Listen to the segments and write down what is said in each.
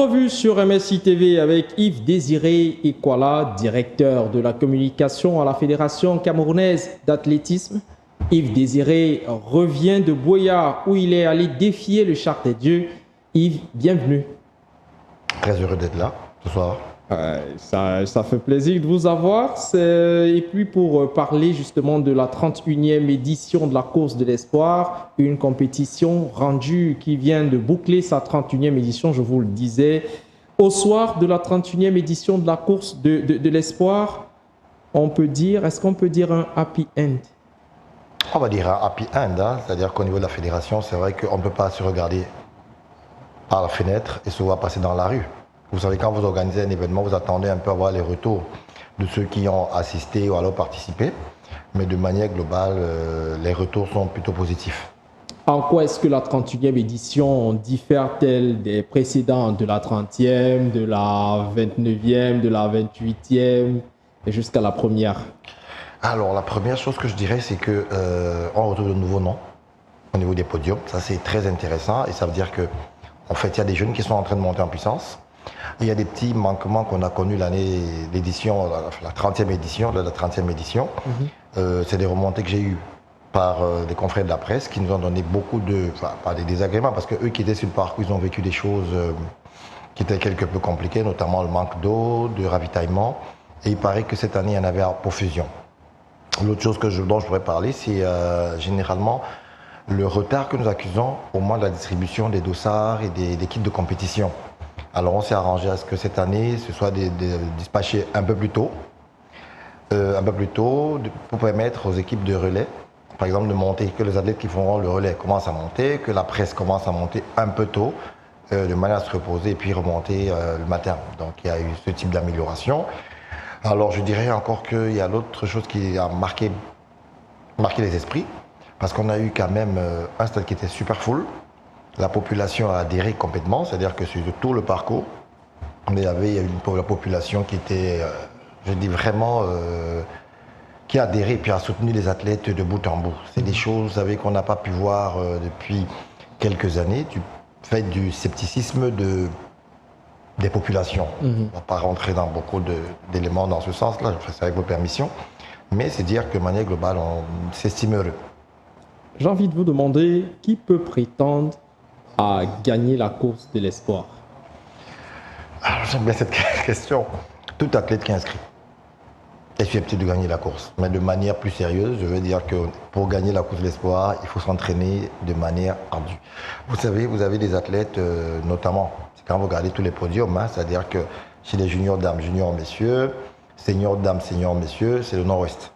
Entrevue sur MSI TV avec Yves Désiré Ekwala, directeur de la communication à la Fédération camerounaise d'athlétisme. Yves Désiré revient de Boya où il est allé défier le char des dieux. Yves, bienvenue. Très heureux d'être là ce soir. Ça fait plaisir de vous avoir. Et puis pour parler justement de la 31e édition de la course de l'espoir, une compétition rendue qui vient de boucler sa 31e édition, je vous le disais. Au soir de la 31e édition de la course de l'espoir, est-ce qu'on peut dire un happy end? On va dire un happy end, hein? C'est-à-dire qu'au niveau de la fédération, c'est vrai qu'on ne peut pas se regarder par la fenêtre et se voir passer dans la rue. Vous savez, quand vous organisez un événement, vous attendez un peu à voir les retours de ceux qui ont assisté ou alors participé. Mais de manière globale, les retours sont plutôt positifs. En quoi est-ce que la 31e édition diffère-t-elle des précédentes, de la 30e, de la 29e, de la 28e et jusqu'à la première? Alors, la première chose que je dirais, c'est qu'on retrouve de nouveaux noms au niveau des podiums. Ça, c'est très intéressant et ça veut dire qu'en fait, il y a des jeunes qui sont en train de monter en puissance. Il y a des petits manquements qu'on a connus l'édition, la 30e édition, de la 30e édition. C'est des remontées que j'ai eues par des confrères de la presse qui nous ont donné beaucoup pas des désagréments, parce qu'eux qui étaient sur le parcours, ils ont vécu des choses qui étaient quelque peu compliquées, notamment le manque d'eau, de ravitaillement. Et il paraît que cette année, il y en avait à profusion. L'autre chose dont je pourrais parler, c'est généralement le retard que nous accusons au moment de la distribution des dossards et des kits de compétition. Alors on s'est arrangé à ce que cette année, ce soit dispatché un peu plus tôt pour permettre aux équipes de relais, par exemple, de monter, que les athlètes qui feront le relais commencent à monter, que la presse commence à monter un peu tôt, de manière à se reposer et puis remonter le matin. Donc il y a eu ce type d'amélioration. Alors je dirais encore qu'il y a l'autre chose qui a marqué les esprits, parce qu'on a eu quand même un stade qui était super full. La population a adhéré complètement, c'est-à-dire que sur tout le parcours, il y avait la population qui était, je dis vraiment, qui a adhéré et puis a soutenu les athlètes de bout en bout. C'est des choses, vous savez, qu'on n'a pas pu voir depuis quelques années, du fait du scepticisme des populations. On ne va pas rentrer dans beaucoup d'éléments dans ce sens-là, je fais ça avec vos permissions, mais c'est dire que de manière globale, on s'estime heureux. J'ai envie de vous demander qui peut prétendre à gagner la course de l'espoir? Alors j'aime bien cette question. Tout athlète qui est inscrit est susceptible de gagner la course. Mais de manière plus sérieuse, je veux dire que pour gagner la course de l'espoir, il faut s'entraîner de manière ardue. Vous savez, vous avez des athlètes, notamment, quand vous regardez tous les podiums, hein, c'est-à-dire que chez les juniors dames, juniors messieurs, seniors dames, seniors messieurs, c'est le nord-ouest.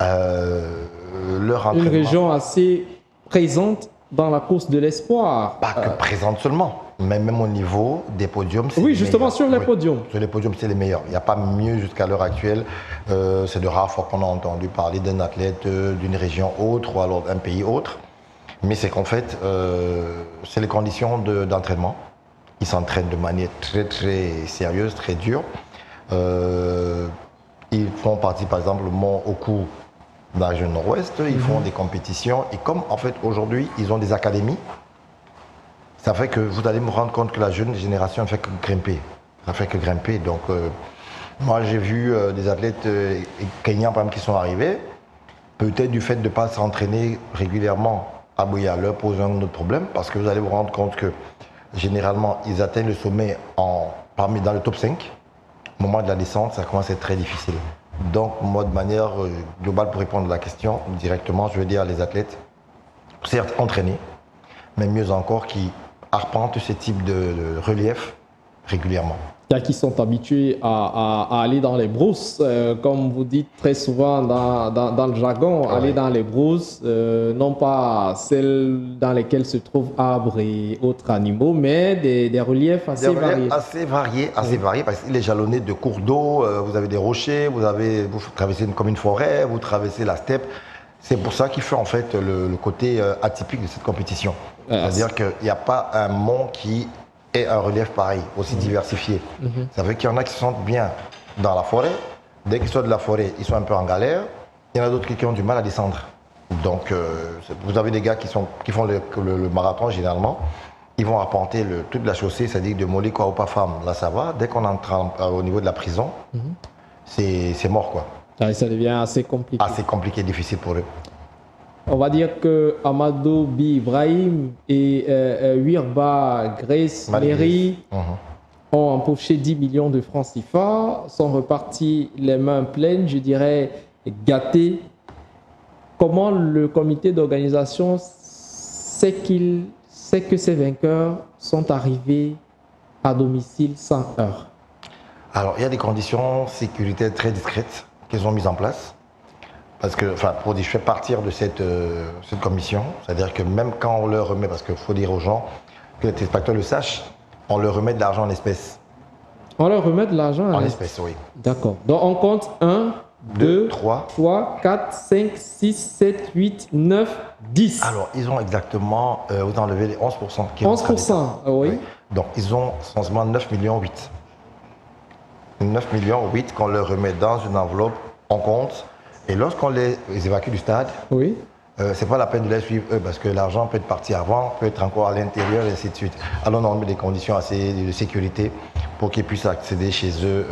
Leur entraînement, une région assez présente dans la course de l'espoir. Pas que présente seulement, mais même au niveau des podiums. Oui, justement sur les podiums. Sur les podiums, c'est les meilleurs. Il n'y a pas mieux jusqu'à l'heure actuelle. C'est de rares fois qu'on a entendu parler d'un athlète d'une région autre ou alors d'un pays autre. Mais c'est qu'en fait, c'est les conditions d'entraînement. Ils s'entraînent de manière très très sérieuse, très dure. Ils font partie, par exemple, le Mont Oku, dans la région nord-ouest, ils font des compétitions et comme en fait aujourd'hui ils ont des académies, ça fait que vous allez me rendre compte que la jeune génération ne fait que grimper. Ça fait que grimper. Donc moi j'ai vu des athlètes kenyans par exemple qui sont arrivés, peut-être du fait de ne pas s'entraîner régulièrement à Boya leur pose un autre problème parce que vous allez vous rendre compte que généralement ils atteignent le sommet dans le top 5. Au moment de la descente, ça commence à être très difficile. Donc, moi, de manière globale, pour répondre à la question directement, je veux dire à les athlètes, certes entraînés, mais mieux encore, qui arpentent ce type de relief régulièrement. Il y a qui sont habitués à aller dans les brousses, comme vous dites très souvent dans le jargon, aller dans les brousses, non pas celles dans lesquelles se trouvent arbres et autres animaux, mais des reliefs assez variés. Assez variés, parce qu'il est jalonné de cours d'eau, vous avez des rochers, vous traversez comme une forêt, vous traversez la steppe. C'est pour ça qu'il fait en fait le côté atypique de cette compétition. C'est-à-dire qu'il n'y a pas un mont qui et un relief pareil, aussi diversifié. Ça veut qu'il y en a qui se sentent bien dans la forêt. Dès qu'ils sortent de la forêt, ils sont un peu en galère. Il y en a d'autres qui ont du mal à descendre. Donc, vous avez des gars qui font le marathon généralement. ils vont arpenter toute la chaussée, c'est-à-dire de Moleko à Opafam, là ça va. Dès qu'on entre au niveau de la prison, c'est mort quoi. Ah, ça devient assez compliqué. Assez compliqué, difficile pour eux. On va dire que Amadou Bi Ibrahim et Wirba Grace Mary ont empoché 10 millions de francs CFA, sont repartis les mains pleines, je dirais gâtés. Comment le comité d'organisation sait que ces vainqueurs sont arrivés à domicile sans heurts? Alors, il y a des conditions sécuritaires très discrètes qu'ils ont mises en place. Parce que, enfin, pour dire, je fais partir de cette commission, c'est-à-dire que même quand on leur remet, parce qu'il faut dire aux gens, que les téléspectateurs le sachent, on leur remet de l'argent en espèces. On leur remet de l'argent en espèces, oui. D'accord. Donc, on compte 1, 2, 3, 4, 5, 6, 7, 8, 9, 10. Alors, ils ont exactement, vous enlevez les 11% qui 11%, oui. Donc, ils ont sensiblement 9 millions 8. 9 millions 8 qu'on leur remet dans une enveloppe, on compte. Et lorsqu'on les évacue du stade, oui. C'est pas la peine de les suivre eux parce que l'argent peut être parti avant, peut être encore à l'intérieur et ainsi de suite. Alors on met des conditions assez de sécurité pour qu'ils puissent accéder chez eux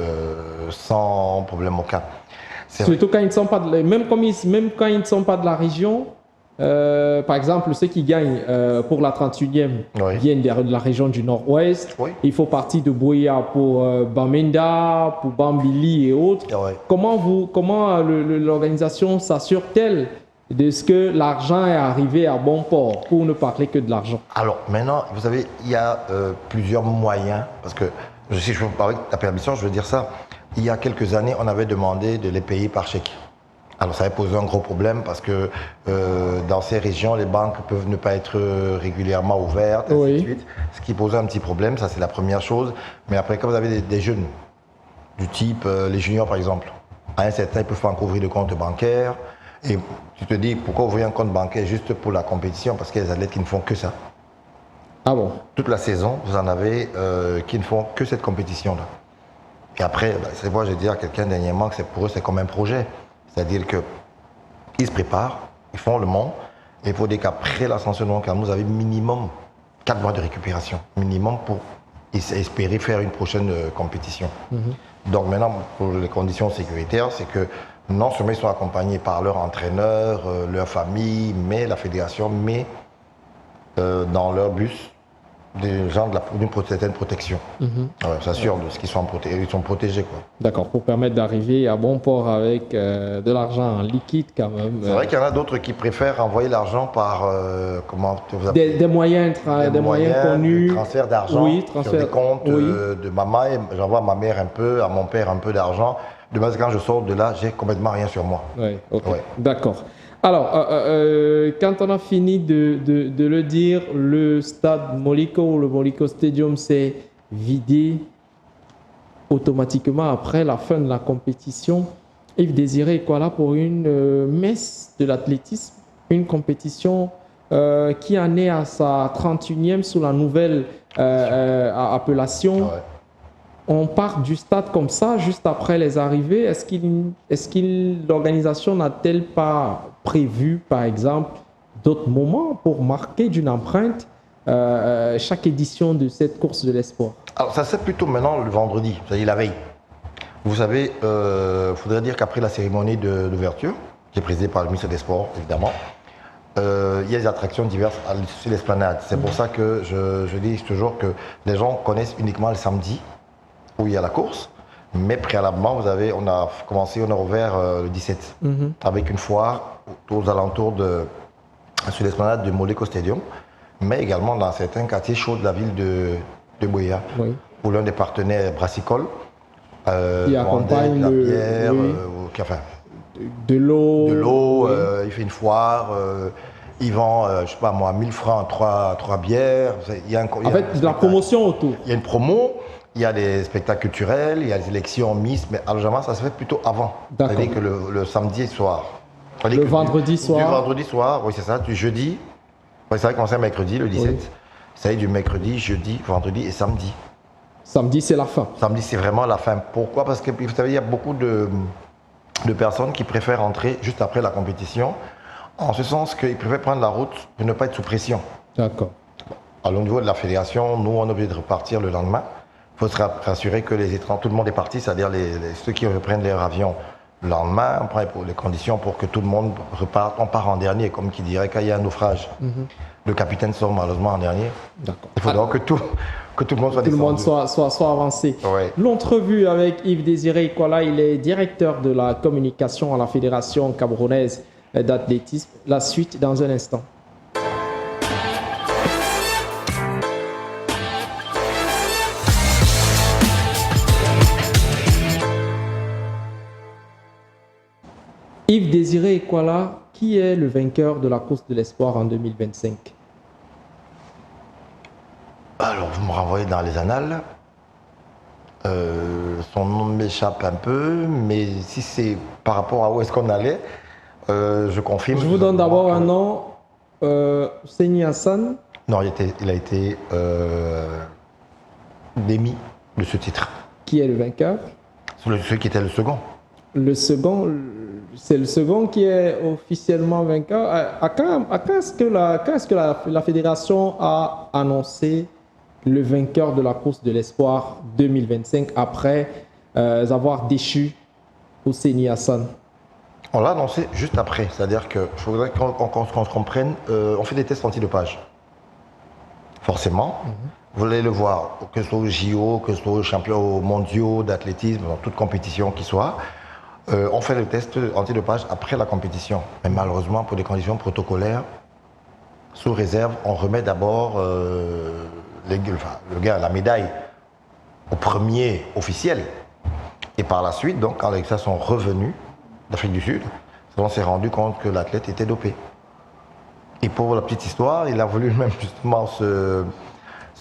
sans problème aucun. Surtout quand ils ne sont pas même quand ils ne sont pas de la région. Par exemple, ceux qui gagnent pour la 31e viennent de la région du Nord-Ouest. Oui. Il faut partir de Boya pour Bamenda, pour Bambili et autres. Oui. Comment l'organisation s'assure-t-elle de ce que l'argent est arrivé à bon port, pour ne parler que de l'argent? Alors maintenant, vous savez, il y a plusieurs moyens, parce que si je vous parle avec ta permission, je veux dire ça. Il y a quelques années, on avait demandé de les payer par chèque. Alors ça avait posé un gros problème parce que dans ces régions, les banques peuvent ne pas être régulièrement ouvertes, ainsi de suite, ce qui posait un petit problème, ça c'est la première chose. Mais après, quand vous avez des jeunes, du type les juniors par exemple, à un certain, ils peuvent pas encore ouvrir de compte bancaire. Et tu te dis, pourquoi ouvrir un compte bancaire juste pour la compétition? Parce qu'il y a des athlètes qui ne font que ça. Ah bon? Toute la saison, vous en avez qui ne font que cette compétition-là. Et après, c'est moi, j'ai dit à quelqu'un dernièrement que pour eux, c'est comme un projet. C'est-à-dire qu'ils se préparent, ils font le monde, et il faut dire qu'après l'ascension de Camus, vous avez minimum 4 mois de récupération, minimum pour espérer faire une prochaine compétition. Donc maintenant, pour les conditions sécuritaires, c'est que non seulement ils sont accompagnés par leur entraîneur, leur famille, mais la fédération, mais dans leur bus, des gens d'une certaine protection. On s'assure de ce qu'ils sont protégés. D'accord, pour permettre d'arriver à bon port avec de l'argent en liquide quand même. C'est vrai qu'il y en a d'autres qui préfèrent envoyer l'argent par comment vous appelez des moyens connus. Transfert d'argent sur des comptes de maman. J'envoie à ma mère un peu, à mon père un peu d'argent. De base, quand je sors de là, j'ai complètement rien sur moi. Oui, ok. Ouais. D'accord. Alors, quand on a fini de le dire, le stade Moleko, le Moleko Stadium s'est vidé automatiquement après la fin de la compétition. Yves Désiré Kwala pour une messe de l'athlétisme, une compétition qui en est à sa 31e sous la nouvelle appellation. On part du stade comme ça, juste après les arrivées. Est-ce que l'organisation n'a-t-elle pas prévu, par exemple, d'autres moments pour marquer d'une empreinte chaque édition de cette course de l'espoir? Alors, ça c'est plutôt maintenant le vendredi, c'est-à-dire la veille. Vous savez, il faudrait dire qu'après la cérémonie d'ouverture, qui est présidée par le ministre des Sports, évidemment, il y a des attractions diverses sur l'esplanade. C'est pour ça que je dis toujours que les gens connaissent uniquement le samedi, où il y a la course, mais préalablement, on a ouvert le 17, avec une foire aux alentours sur l'esplanade de Moleko Stadium, mais également dans certains quartiers chauds de la ville de Boya, où l'un des partenaires brassicole, qui accompagne la bière, de l'eau, il fait une foire, il vend, je sais pas moi, 1000 francs, 3 bières. En fait, de la promotion autour. Il y a une promo. Il y a des spectacles culturels, il y a des élections Miss, mais alors ça se fait plutôt avant. C'est-à-dire que le samedi soir. Le vendredi soir. Du vendredi soir, oui c'est ça, du jeudi. C'est vrai qu'on commence mercredi, le 17. Ça y est, du mercredi, jeudi, vendredi et samedi. Samedi, c'est la fin. Samedi, c'est vraiment la fin. Pourquoi? Parce que vous savez, il y a beaucoup de personnes qui préfèrent entrer juste après la compétition, en ce sens qu'ils préfèrent prendre la route pour ne pas être sous pression. D'accord. Alors, au niveau de la fédération, nous, on est obligé de repartir le lendemain. Il faut se rassurer que les étrangers, tout le monde est parti, c'est-à-dire ceux qui reprennent leur avion le lendemain, on prend les conditions pour que tout le monde reparte. On part en dernier, comme qui dirait qu'il y a un naufrage. Le capitaine sort malheureusement en dernier. D'accord. Il faudra que tout le monde soit Tout le monde descendu. soit avancé. Ouais. L'entrevue avec Yves Désiré Ikola, il est directeur de la communication à la Fédération camerounaise d'athlétisme. La suite dans un instant. Yves Désiré Ikola, qui est le vainqueur de la course de l'espoir en 2025? Alors, vous me renvoyez dans les annales. Son nom m'échappe un peu, mais si c'est par rapport à où est-ce qu'on allait, je confirme. Je vous donne d'abord un nom, Seni Hassan. Non, il a été démis de ce titre. Qui est le vainqueur? Celui qui était le second. Le second, c'est le second qui est officiellement vainqueur. Quand est-ce que la fédération a annoncé le vainqueur de la course de l'espoir 2025 après avoir déchu Ousseini Hassan? On l'a annoncé juste après, c'est-à-dire qu'il faudrait qu'on se comprenne, on fait des tests antidopage. Forcément, vous allez le voir, que ce soit au JO, que ce soit aux championnats mondiaux d'athlétisme, dans toute compétition qui soit, on fait le test antidopage après la compétition. Mais malheureusement, pour des conditions protocolaires, sous réserve, on remet d'abord la médaille au premier officiel. Et par la suite, donc, quand les gars sont revenus d'Afrique du Sud, on s'est rendu compte que l'athlète était dopé. Et pour la petite histoire, il a voulu même justement se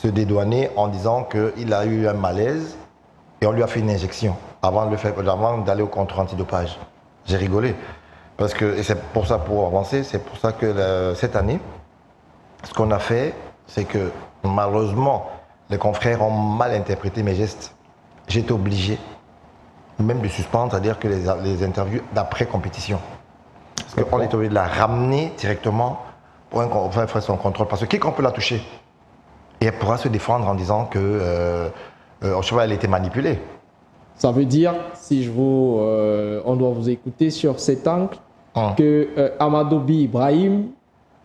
dédouaner en disant qu'il a eu un malaise et on lui a fait une injection avant d'aller au contrôle antidopage. J'ai rigolé. Parce que, et c'est pour ça, pour avancer, c'est pour ça que cette année, ce qu'on a fait, c'est que malheureusement, les confrères ont mal interprété mes gestes. J'ai été obligé même de suspendre, c'est-à-dire que les interviews d'après-compétition. Parce qu'on est obligé de la ramener directement pour faire son contrôle. Parce que quiconque peut la toucher. Et elle pourra se défendre en disant que elle était manipulée. Ça veut dire, si on doit vous écouter sur cet angle, que Amadobi Ibrahim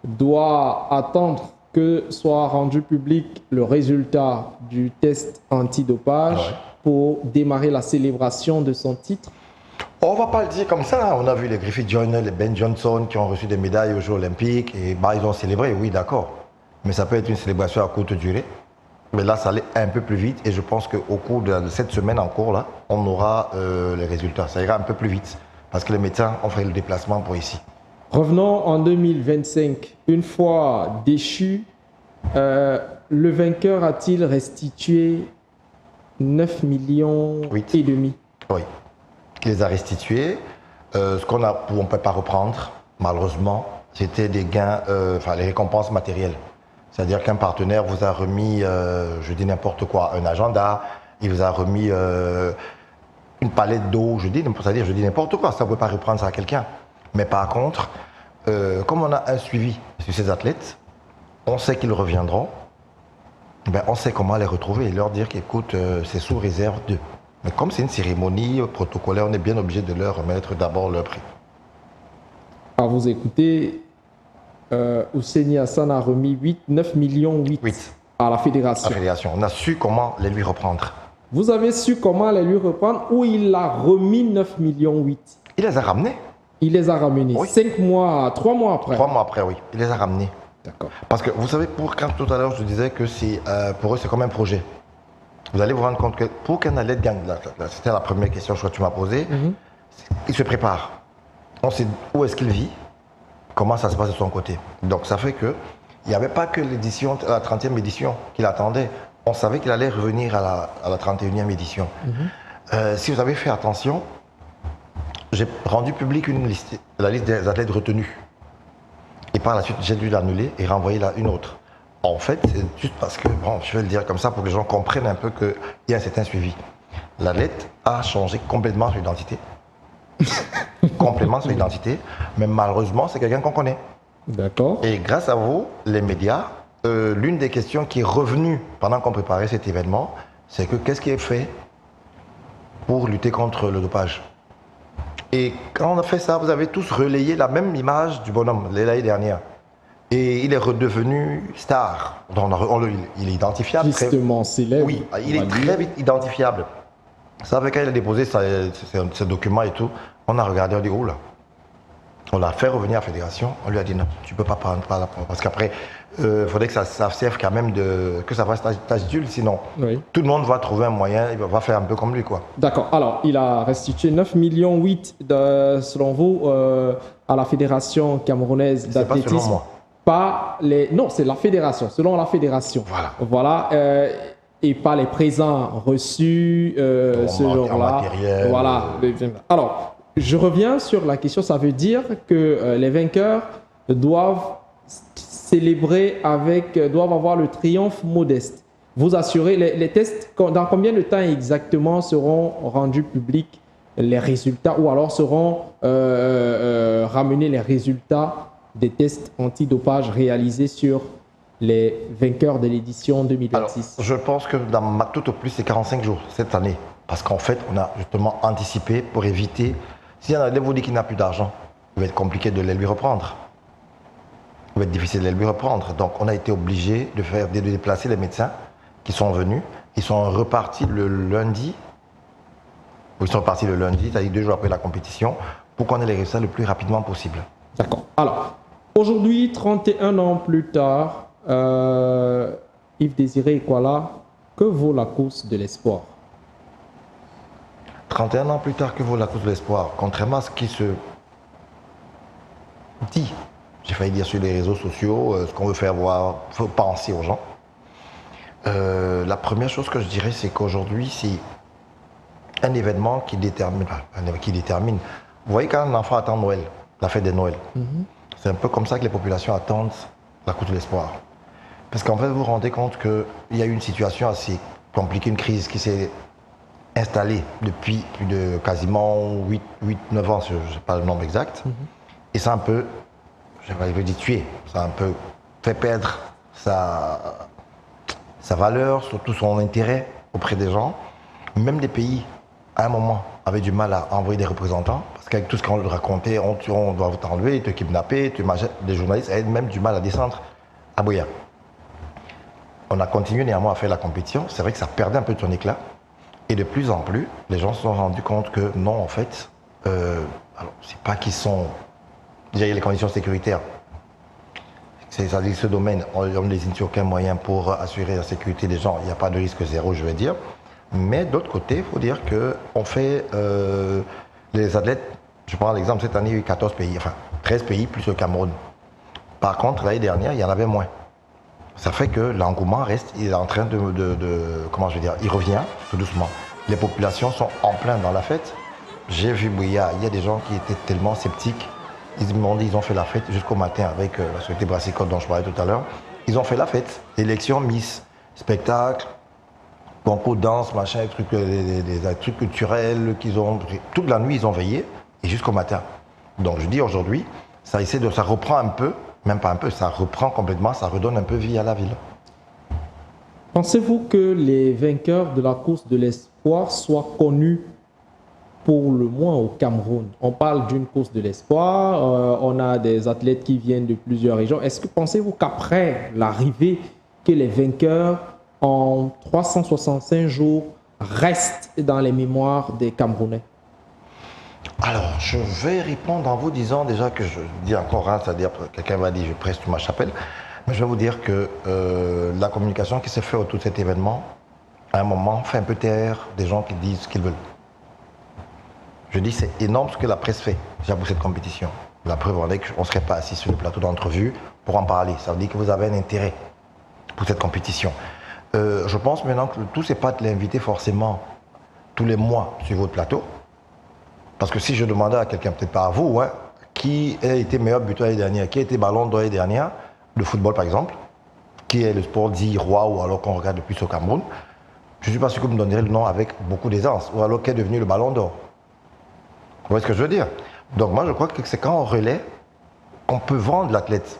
doit attendre que soit rendu public le résultat du test antidopage pour démarrer la célébration de son titre. On ne va pas le dire comme ça. On a vu les Griffith Joyner, les Ben Johnson qui ont reçu des médailles aux Jeux Olympiques et ils ont célébré, oui, d'accord. Mais ça peut être une célébration à courte durée. Mais là, ça allait un peu plus vite et je pense qu'au cours de cette semaine en cours, là, on aura les résultats. Ça ira un peu plus vite parce que les médecins ont fait le déplacement pour ici. Revenons en 2025. Une fois déchu, le vainqueur a-t-il restitué 9 millions et demi? Oui, il les a restitués. Ce qu'on a, on ne peut pas reprendre, malheureusement, c'était des gains, les récompenses matérielles. C'est-à-dire qu'un partenaire vous a remis, je dis n'importe quoi, un agenda, il vous a remis une palette d'eau, je dis n'importe quoi, ça ne peut pas reprendre ça à quelqu'un. Mais par contre, comme on a un suivi sur ces athlètes, on sait qu'ils reviendront, on sait comment les retrouver et leur dire qu'écoute, c'est sous réserve d'eux. Mais comme c'est une cérémonie protocolaire, on est bien obligé de leur remettre d'abord leur prix. À vous écouter, Ousseini Hassan a remis 9 millions 8 à la fédération. On a su comment les lui reprendre. Vous avez su comment les lui reprendre ou il a remis 9 millions 8? Il les a ramenés. Il les a ramenés 3 mois après. 3 mois après, oui. Il les a ramenés. D'accord. Parce que vous savez, quand tout à l'heure je disais que pour eux c'est comme un projet. Vous allez vous rendre compte que pour qu'un athlète gagne, c'était la première question que tu m'as posée, il se prépare. On sait où est-ce qu'il vit, comment ça se passe de son côté. Donc ça fait qu'il n'y avait pas que l'édition, la 30e édition qu'il attendait. On savait qu'il allait revenir à la 31e édition. Si vous avez fait attention, j'ai rendu public la liste des athlètes retenus. Et par la suite, j'ai dû l'annuler et renvoyer une autre. En fait, c'est juste parce que, je vais le dire comme ça pour que les gens comprennent un peu qu'il y a un certain suivi. L'athlète a changé complètement son identité. Complètement son identité. Mais malheureusement, c'est quelqu'un qu'on connaît. D'accord. Et grâce à vous, les médias, l'une des questions qui est revenue pendant qu'on préparait cet événement, c'est que qu'est-ce qui est fait pour lutter contre le dopage? Et quand on a fait ça, vous avez tous relayé la même image du bonhomme l'année dernière. Et il est redevenu star. Il est identifiable. Justement, célèbre. Oui, il est très vite identifiable. Ça, avec quand il a déposé ce document et tout, on a regardé, on a dit, oh là. On l'a fait revenir à la fédération, on lui a dit non, tu ne peux pas prendre la prendre. Parce qu'après, il faudrait que ça serve quand même que ça fasse tâche d'huile, sinon tout le monde va trouver un moyen, il va faire un peu comme lui, quoi. D'accord. Alors, il a restitué 9,8 millions selon vous à la fédération camerounaise d'athlétisme. C'est pas selon moi. Non, c'est la fédération, selon la fédération. Voilà. Et pas les présents reçus ce jour-là. Voilà. Alors, je reviens sur la question. Ça veut dire que les vainqueurs doivent célébrer doivent avoir le triomphe modeste. Vous assurez, les tests, dans combien de temps exactement seront rendus publics les résultats ou alors seront ramenés les résultats des tests antidopage réalisés sur les vainqueurs de l'édition 2026? Alors, je pense que tout au plus, c'est 45 jours cette année. Parce qu'en fait, on a justement anticipé pour éviter. Si un athlète vous dit qu'il n'a plus d'argent, il va être compliqué de les lui reprendre. Il va être difficile de les lui reprendre. Donc, on a été obligé de déplacer les médecins qui sont venus. Ils sont repartis le lundi. Ils sont repartis le lundi, c'est-à-dire 2 jours après la compétition, pour qu'on ait les résultats le plus rapidement possible. D'accord. Alors, aujourd'hui, 31 ans plus tard, Yves Désiré Ekwala, que vaut la course de l'espoir? 31 ans plus tard, que vaut la course de l'espoir? Contrairement à ce qui se dit, j'ai failli dire sur les réseaux sociaux, ce qu'on veut faire voir, il faut penser aux gens. La première chose que je dirais, c'est qu'aujourd'hui, c'est un événement qui détermine. Vous voyez, quand un enfant attend Noël, la fête de Noël, c'est un peu comme ça que les populations attendent la course de l'espoir. Parce qu'en fait, vous vous rendez compte qu'il y a eu une situation assez compliquée, une crise qui s'est installée depuis plus de quasiment 8-9 ans, je ne sais pas le nombre exact. Et ça a un peu, je vais dire tué, ça a un peu fait perdre sa valeur, surtout son intérêt auprès des gens. Même des pays, à un moment, avaient du mal à envoyer des représentants, parce qu'avec tout ce qu'on leur racontait, on doit t'enlever, te kidnapper, les journalistes avaient même du mal à descendre à Buea. On a continué néanmoins à faire la compétition. C'est vrai que ça perdait un peu de son éclat. Et de plus en plus, les gens se sont rendus compte que non, en fait, alors c'est pas qu'ils sont. Déjà, il y a les conditions sécuritaires. C'est-à-dire ce domaine, on ne désigne sur aucun moyen pour assurer la sécurité des gens. Il n'y a pas de risque zéro, je veux dire. Mais d'autre côté, il faut dire qu'on fait les athlètes. Je prends l'exemple, cette année, il y a eu 14 pays, enfin 13 pays plus le Cameroun. Par contre, l'année dernière, il y en avait moins. Ça fait que l'engouement reste, il est en train comment je veux dire, il revient tout doucement. Les populations sont en plein dans la fête. J'ai vu Buea, il y a des gens qui étaient tellement sceptiques. Ils m'ont dit, ils ont fait la fête jusqu'au matin avec la société Brassicotte dont je parlais tout à l'heure. Ils ont fait la fête. Élection, Miss, spectacle, concours de danse, machin, des trucs culturels qu'ils ont. Toute la nuit, ils ont veillé et jusqu'au matin. Donc je dis aujourd'hui, ça reprend un peu. Même pas un peu, ça reprend complètement, ça redonne un peu vie à la ville. Pensez-vous que les vainqueurs de la course de l'espoir soient connus pour le moins au Cameroun? On parle d'une course de l'espoir, on a des athlètes qui viennent de plusieurs régions. Est-ce que pensez-vous qu'après l'arrivée, que les vainqueurs en 365 jours restent dans les mémoires des Camerounais? Alors, je vais répondre en vous disant déjà que je dis encore, c'est-à-dire quelqu'un va dire je presse ma chapelle, mais je vais vous dire que la communication qui se fait autour de cet événement, à un moment, fait un peu taire des gens qui disent ce qu'ils veulent. Je dis c'est énorme ce que la presse fait déjà pour cette compétition. La preuve en est qu'on ne serait pas assis sur le plateau d'entrevue pour en parler. Ça veut dire que vous avez un intérêt pour cette compétition. Je pense maintenant que le tout, c'est pas de l'inviter forcément tous les mois sur votre plateau. Parce que si je demandais à quelqu'un, peut-être pas à vous, hein, qui a été meilleur buteur l'année dernière, qui a été ballon d'or l'année dernière, le football par exemple, qui est le sport dit roi ou alors qu'on regarde depuis au Cameroun, je ne suis pas sûr que vous me donnerez le nom avec beaucoup d'aisance, ou alors qui est devenu le ballon d'or. Vous voyez ce que je veux dire? Donc moi je crois que c'est quand on relaie qu'on peut vendre l'athlète.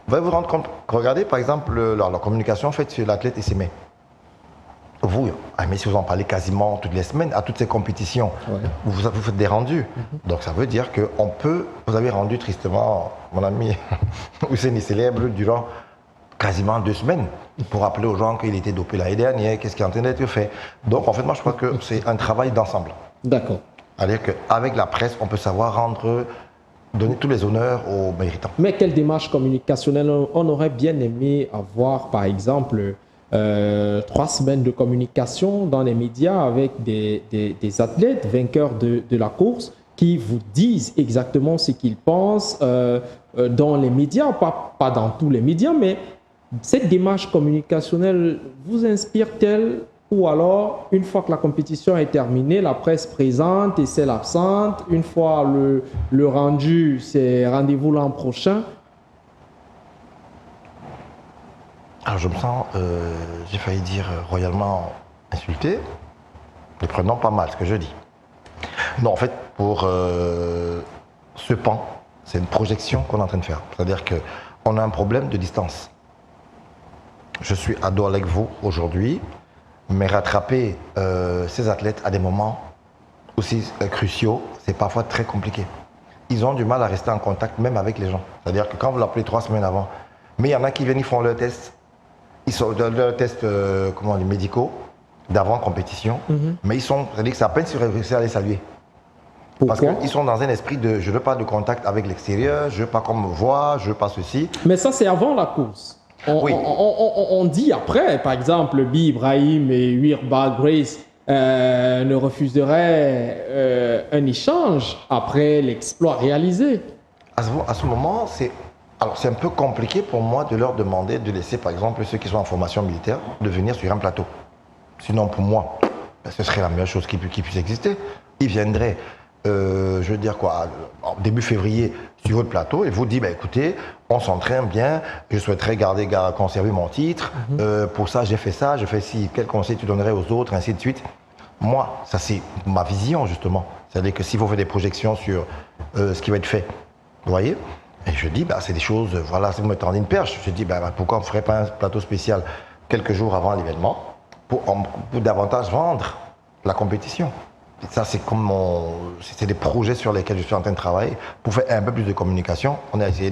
Vous allez vous rendre compte, regardez par exemple la communication faite sur l'athlète et ses mains. Vous, mais si vous en parlez quasiment toutes les semaines, à toutes ces compétitions, Ouais. vous faites des rendus. Donc ça veut dire que vous avez rendu tristement, mon ami Hussein célèbre durant quasiment 2 semaines pour rappeler aux gens qu'il était dopé l'année dernière, qu'est-ce qui est en train d'être fait. Donc en fait, moi je crois que c'est un travail d'ensemble. D'accord. C'est-à-dire qu'avec la presse, on peut savoir donner tous les honneurs aux méritants. Mais quelle démarche communicationnelle on aurait bien aimé avoir, par exemple, 3 semaines de communication dans les médias avec des athlètes vainqueurs de la course qui vous disent exactement ce qu'ils pensent dans les médias, pas dans tous les médias, mais cette démarche communicationnelle vous inspire-t-elle? Ou alors, une fois que la compétition est terminée, la presse présente et celle absente. Une fois le rendu, c'est rendez-vous l'an prochain. Alors je me sens, j'ai failli dire royalement insulté, ne prenant pas mal ce que je dis. Non, en fait, pour ce pan, c'est une projection qu'on est en train de faire. C'est-à-dire qu'on a un problème de distance. Je suis à dos avec vous aujourd'hui, mais rattraper ces athlètes à des moments aussi cruciaux, c'est parfois très compliqué. Ils ont du mal à rester en contact même avec les gens. C'est-à-dire que quand vous l'appelez 3 semaines avant, mais il y en a qui viennent, ils font leur test. Ils sont dans leurs tests les médicaux d'avant compétition, mais c'est-à-dire que c'est à peine si vous réussissez à les saluer. Parce Pourquoi? qu'ils sont dans un esprit de je ne veux pas de contact avec l'extérieur, je ne veux pas qu'on me voit, je ne veux pas ceci. Mais ça, c'est avant la course. Oui. On dit après, par exemple, Bi Ibrahim et Wirba Grace ne refuseraient un échange après l'exploit réalisé. À ce moment, c'est un peu compliqué pour moi de leur demander de laisser, par exemple, ceux qui sont en formation militaire, de venir sur un plateau. Sinon, pour moi, ce serait la meilleure chose qui puisse exister. Ils viendraient, je veux dire quoi, en début février, sur votre plateau et vous dit, écoutez, on s'entraîne bien, je souhaiterais conserver mon titre, pour ça, j'ai fait ça, je fais ci, quel conseil tu donnerais aux autres, ainsi de suite. Moi, ça c'est ma vision, justement. C'est-à-dire que si vous faites des projections sur ce qui va être fait, vous voyez, et je dis, c'est des choses, voilà, si vous me tendez une perche, je dis, pourquoi on ne ferait pas un plateau spécial quelques jours avant l'événement pour davantage vendre la compétition. Et ça, c'est c'est des projets sur lesquels je suis en train de travailler pour faire un peu plus de communication. On a essayé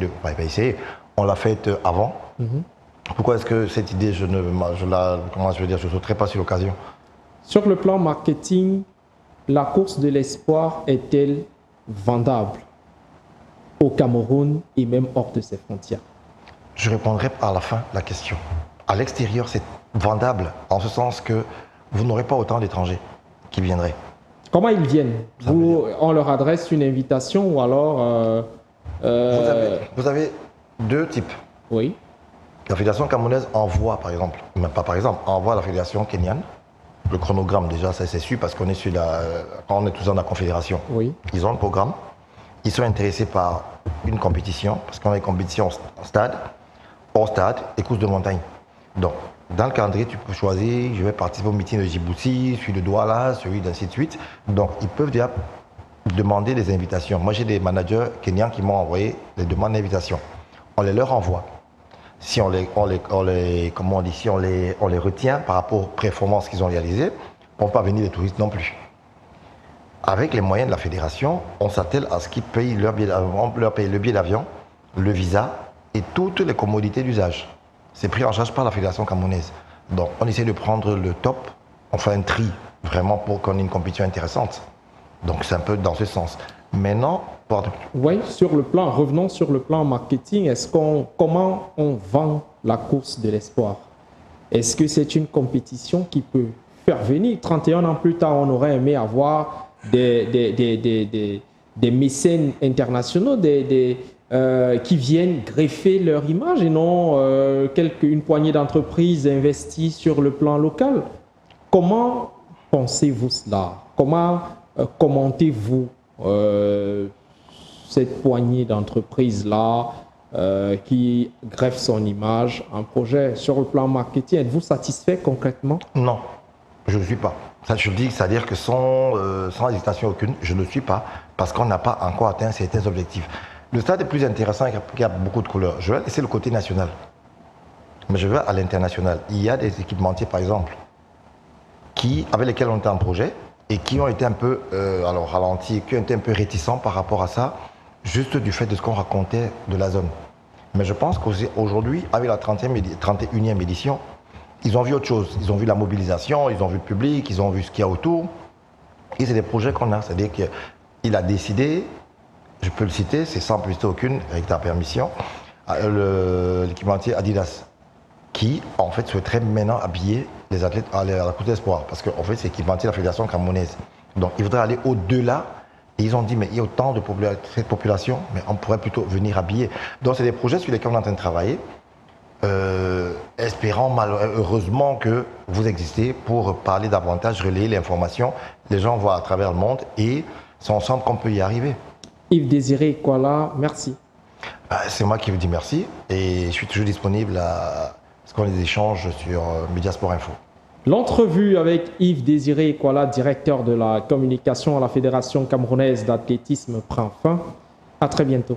on l'a fait avant. Pourquoi est-ce que cette idée, je sauterai pas sur l'occasion? Sur le plan marketing, la course de l'espoir est-elle vendable au Cameroun et même hors de ses frontières? Je répondrai à la fin la question. À l'extérieur, c'est vendable, en ce sens que vous n'aurez pas autant d'étrangers qui viendraient. Comment ils viennent? On leur adresse une invitation ou alors... Vous avez 2 types. Oui. La fédération camerounaise envoie, par exemple, même pas par exemple, envoie à la fédération kenyane. Le chronogramme, déjà, ça c'est sûr, parce qu'on est quand on est tous dans la confédération. Oui. Ils ont le programme. Ils sont intéressés par une compétition, parce qu'on a une compétition en stade, hors stade et course de montagne. Donc, dans le calendrier, tu peux choisir, je vais participer au meeting de Djibouti, celui de Douala, celui ainsi de suite. Donc, ils peuvent déjà demander des invitations. Moi, j'ai des managers kenyans qui m'ont envoyé les demandes d'invitation. On les leur envoie. Si on les retient par rapport aux performances qu'ils ont réalisées, on ne peut pas venir les touristes non plus. Avec les moyens de la fédération, on s'attelle à ce qu'ils payent leur billet d'avion, le visa et toutes les commodités d'usage. C'est pris en charge par la fédération camerounaise. Donc on essaie de prendre le top, on fait un tri vraiment pour qu'on ait une compétition intéressante. Donc c'est un peu dans ce sens. Maintenant, oui, revenons sur le plan marketing. Comment on vend la course de l'espoir? Est-ce que c'est une compétition qui peut faire venir 31 ans plus tard, on aurait aimé avoir des mécènes internationaux, qui viennent greffer leur image et non une poignée d'entreprises investies sur le plan local. Comment pensez-vous cela? Comment commentez-vous cette poignée d'entreprises-là qui greffe son image, un projet sur le plan marketing? Êtes-vous satisfait concrètement? Non, je ne le suis pas. Ça, je dis, c'est-à-dire que sans hésitation aucune, je ne le suis pas parce qu'on n'a pas encore atteint certains objectifs. Le stade est plus intéressant, qui a beaucoup de couleurs. Je vais laisser le côté national. Mais je vais à l'international. Il y a des équipementiers, par exemple, avec lesquels on était en projet et qui ont été un peu ralentis, qui ont été un peu réticents par rapport à ça, juste du fait de ce qu'on racontait de la zone. Mais je pense qu'aujourd'hui, avec la 31e édition, ils ont vu autre chose. Ils ont vu la mobilisation, ils ont vu le public, ils ont vu ce qu'il y a autour. Et c'est des projets qu'on a. C'est-à-dire qu'il a décidé, je peux le citer, c'est sans publicité aucune, avec ta permission, l'équipementier Adidas, qui en fait souhaiterait maintenant habiller les athlètes à la course d'espoir. Parce qu'en fait, c'est l'équipementier de la Fédération camerounaise. Donc il voudrait aller au-delà. Et ils ont dit, mais il y a autant de cette population, mais on pourrait plutôt venir habiller. Donc c'est des projets sur lesquels on est en train de travailler. Espérant malheureusement que vous existez pour parler davantage, relayer l'information. Les gens voient à travers le monde et c'est ensemble qu'on peut y arriver. Yves Désiré Kwala, merci. C'est moi qui vous dis merci et je suis toujours disponible à ce qu'on les échange sur Mediasport Info. L'entrevue avec Yves Désiré Kwala, directeur de la communication à la Fédération camerounaise d'athlétisme, prend fin. À très bientôt.